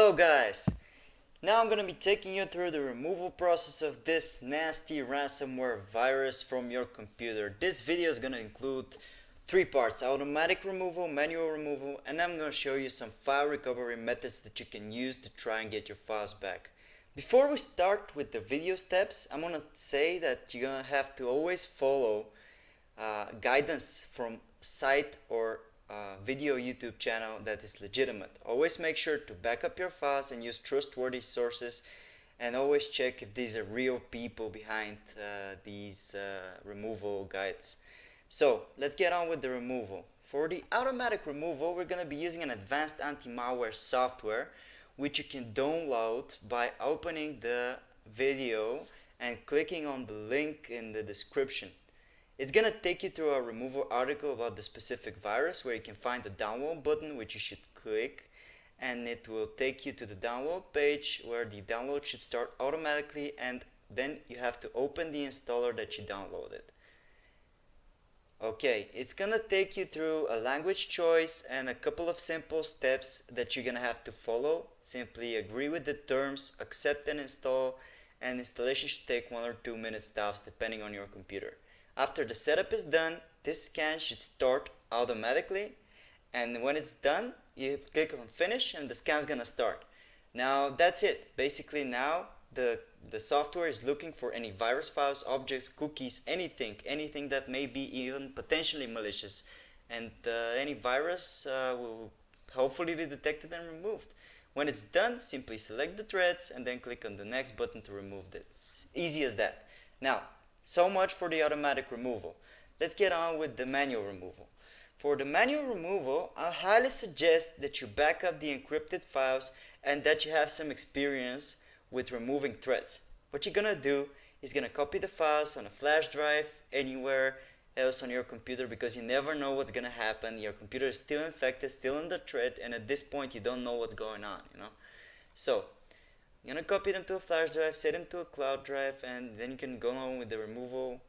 Hello guys! Now I'm gonna be taking you through the removal process of this nasty ransomware virus from your computer. This video is gonna include three parts: automatic removal, manual removal, and I'm gonna show you some file recovery methods that you can use to try and get your files back. Before we start with the video steps, I'm gonna say that you're gonna have to always follow guidance from site or video YouTube channel that is legitimate. Always make sure to back up your files and use trustworthy sources, and always check if these are real people behind these removal guides. So let's get on with the removal. For the automatic removal, we're going to be using an advanced anti-malware software which you can download by opening the video and clicking on the link in the description. It's going to take you through a removal article about the specific virus, where you can find the download button, which you should click, and it will take you to the download page where the download should start automatically, and then you have to open the installer that you downloaded. Okay, it's going to take you through a language choice and a couple of simple steps that you're going to have to follow. Simply agree with the terms, accept and install, and installation should take 1 or 2 minutes tops depending on your computer. After the setup is done, this scan should start automatically, and when it's done, you click on finish and the scan is gonna start. Now that's it. Basically now the software is looking for any virus files, objects, cookies, anything that may be even potentially malicious, and any virus will hopefully be detected and removed. When it's done, simply select the threads and then click on the next button to remove it. It's easy as that. Now, so much for the automatic removal. Let's get on with the manual removal. For the manual removal, I highly suggest that you back up the encrypted files and that you have some experience with removing threads. What you're gonna do is gonna copy the files on a flash drive anywhere else on your computer, because you never know what's gonna happen. Your computer is still infected, still in the thread, and at this point you don't know what's going on, So you're going to copy them to a flash drive, set them to a cloud drive, and then you can go on with the removal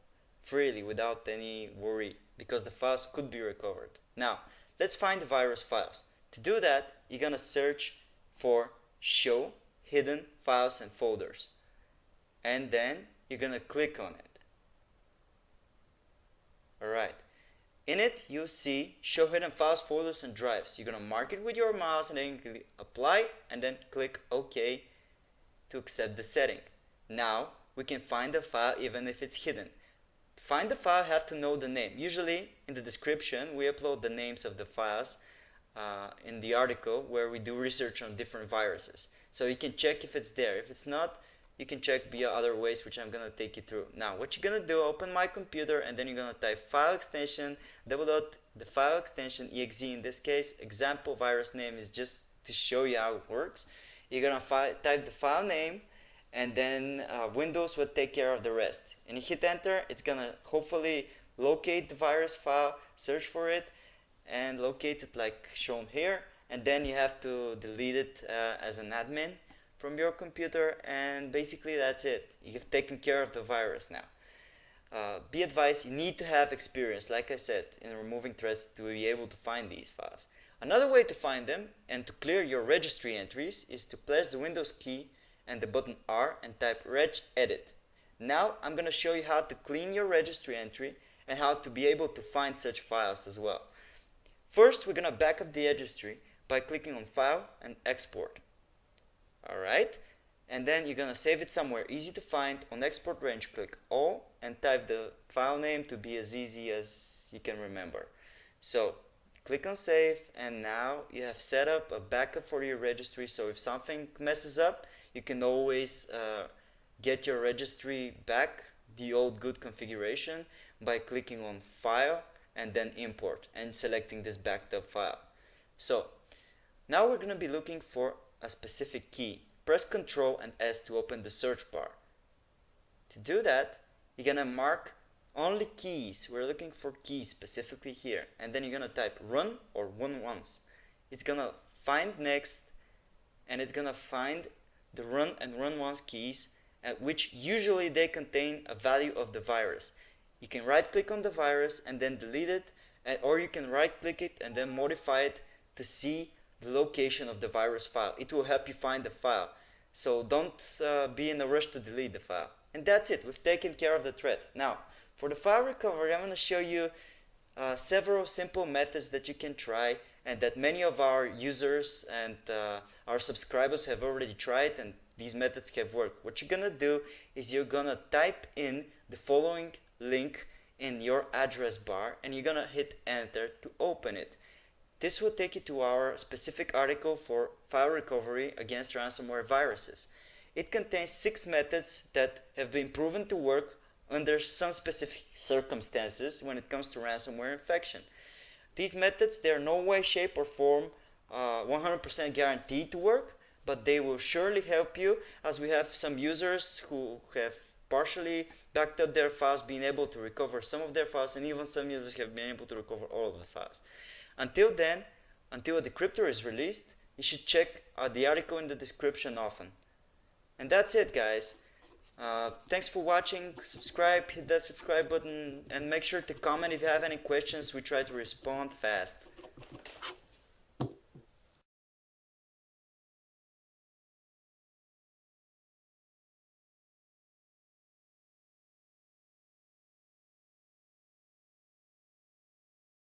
freely without any worry, because the files could be recovered. Now, let's find the virus files. To do that, you're going to search for show hidden files and folders, and then you're going to click on it. Alright. In it, you'll see show hidden files, folders, and drives. You're going to mark it with your mouse and then click apply, and then click OK to accept the setting. Now we can find the file even if it's hidden. To find the file, you have to know the name. Usually in the description we upload the names of the files in the article where we do research on different viruses. So you can check if it's there. If it's not, you can check via other ways, which I'm going to take you through. Now what you're going to do, open my computer, and then you're going to type file extension, the file extension exe. In this case, example virus name is just to show you how it works. You're going to type the file name, and then Windows will take care of the rest. And you hit enter, it's going to hopefully locate the virus file, search for it, and locate it like shown here. And then you have to delete it as an admin from your computer, and basically that's it. You've taken care of the virus now. Be advised, you need to have experience, like I said, in removing threads to be able to find these files. Another way to find them and to clear your registry entries is to press the Windows key and the button R and type regedit. Now I'm going to show you how to clean your registry entry and how to be able to find such files as well. First, we're going to back up the registry by clicking on File and Export. Alright, and then you're going to save it somewhere easy to find. On Export range, click All and type the file name to be as easy as you can remember. So click on save, and now you have set up a backup for your registry, so if something messes up, you can always get your registry back, the old good configuration, by clicking on File and then Import and selecting this backed up file. So now we're going to be looking for a specific key. Press Ctrl and S to open the search bar. To do that, you're going to mark only keys. We're looking for keys specifically here, and then you're gonna type run or run once. It's gonna find next, and it's gonna find the run and run once keys, at which usually they contain a value of the virus. You can right click on the virus and then delete it, or you can right click it and then modify it to see the location of the virus file. It will help you find the file. So don't be in a rush to delete the file. And that's it. We've taken care of the threat. Now, for the file recovery, I'm going to show you several simple methods that you can try and that many of our users and our subscribers have already tried, and these methods have worked. What you're going to do is you're going to type in the following link in your address bar and you're going to hit enter to open it. This will take you to our specific article for file recovery against ransomware viruses. It contains 6 methods that have been proven to work under some specific circumstances when it comes to ransomware infection. These methods, they are no way, shape, or form 100% guaranteed to work, but they will surely help you, as we have some users who have partially backed up their files, being able to recover some of their files, and even some users have been able to recover all of the files. Until then, until a decryptor is released, you should check the article in the description often. And that's it, guys. Thanks for watching. Subscribe, hit that subscribe button, and make sure to comment if you have any questions. We try to respond fast.